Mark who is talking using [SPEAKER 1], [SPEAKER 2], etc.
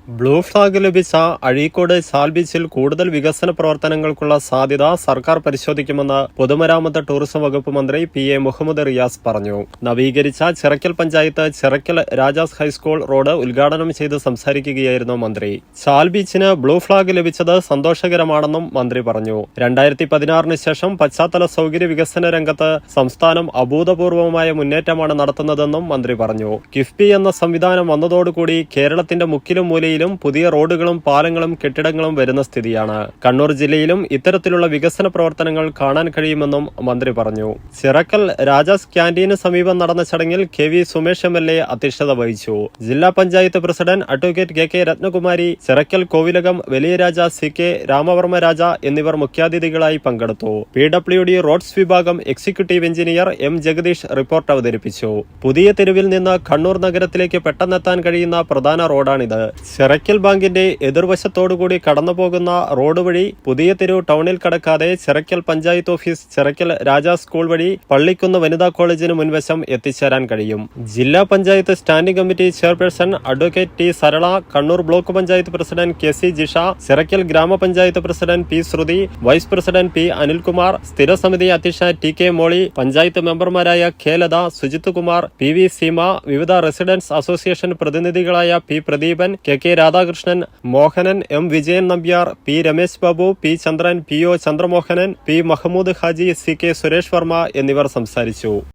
[SPEAKER 1] Blue flag ലഭിച്ച അഴീക്കോട് ചാൽ ബീച്ചിൽ കൂടുതൽ വികസന പ്രവർത്തനങ്ങൾക്കുള്ള സാധ്യത സർക്കാർ പരിശോധിക്കുമെന്ന് പൊതുമരാമത്ത് ടൂറിസം വകുപ്പ് മന്ത്രി PA മുഹമ്മദ് റിയാസ് പറഞ്ഞു. നവീകരിച്ച ചിറക്കൽ പഞ്ചായത്ത് ചിറക്കൽ രാജാസ് ഹൈസ്കൂൾ റോഡ് ഉദ്ഘാടനം ചെയ്ത് സംസാരിക്കുകയായിരുന്നു മന്ത്രി. ചാൽ ബീച്ചിന് ബ്ലൂ ഫ്ലാഗ് ലഭിച്ചത് സന്തോഷകരമാണെന്നും മന്ത്രി പറഞ്ഞു. 2016 ശേഷം പശ്ചാത്തല സൗകര്യ വികസന രംഗത്ത് സംസ്ഥാനം അഭൂതപൂർവമായ മുന്നേറ്റമാണ് നടത്തുന്നതെന്നും മന്ത്രി പറഞ്ഞു. കിഫ്ബി എന്ന സംവിധാനം വന്നതോടുകൂടി കേരളത്തിന്റെ മുക്കിലും മൂലയിലും പുതിയ റോഡുകളും പാലങ്ങളും കെട്ടിടങ്ങളും വരുന്ന സ്ഥിതിയാണ്. കണ്ണൂർ ജില്ലയിലും ഇത്തരത്തിലുള്ള വികസന പ്രവർത്തനങ്ങൾ കാണാൻ കഴിയുമെന്നും മന്ത്രി പറഞ്ഞു. ചിറക്കൽ രാജാസ് ക്യാന്റീന് സമീപം നടന്ന ചടങ്ങിൽ KV സുമേഷ് MLA അധ്യക്ഷത വഹിച്ചു. ജില്ലാ panchayat president advocate KK Rathnakumari, Chirakkal Kovilakam വലിയ രാജ CK രാമവർമ്മ രാജ എന്നിവർ മുഖ്യാതിഥികളായി പങ്കെടുത്തു. PWD റോഡ്സ് വിഭാഗം executive engineer M Jagadeesh report അവതരിപ്പിച്ചു. പുതിയ തെരുവിൽ നിന്ന് കണ്ണൂർ നഗരത്തിലേക്ക് പെട്ടെന്നെത്താൻ കഴിയുന്ന പ്രധാന റോഡാണിത്. ചിറക്കൽ ബാങ്കിന്റെ എതിർവശത്തോടുകൂടി കടന്നുപോകുന്ന റോഡ് വഴി പുതിയ തെരുവ് ടൗണിൽ കടക്കാതെ ചിറക്കൽ പഞ്ചായത്ത് ഓഫീസ്, ചിറക്കൽ രാജാ സ്കൂൾ വഴി പള്ളിക്കുന്ന് വനിതാ കോളേജിന് മുൻവശം എത്തിച്ചേരാൻ കഴിയും. ജില്ലാ panchayat standing committee chairperson advocate T Sarala, Kannur block panchayat president KC Jisha, Chirakkal ഗ്രാമപഞ്ചായത്ത് പ്രസിഡന്റ് P ശ്രുതി, വൈസ് പ്രസിഡന്റ് P അനിൽകുമാർ, സ്ഥിരസമിതി അധ്യക്ഷ TK മോളി, പഞ്ചായത്ത് മെമ്പർമാരായ K ലത, സുജിത് കുമാർ, PV സീമ, വിവിധ റെസിഡൻസ് അസോസിയേഷൻ പ്രതിനിധികളായ P Pradeepan, KK Radhakrishnan, Mohanan, M Vijayan Nambiar, P Ramesh Babu, P Chandran, PO Chandramohanan, P Mahamood Haji, CK Suresh Varma എന്നിവർ സംസാരിച്ചു.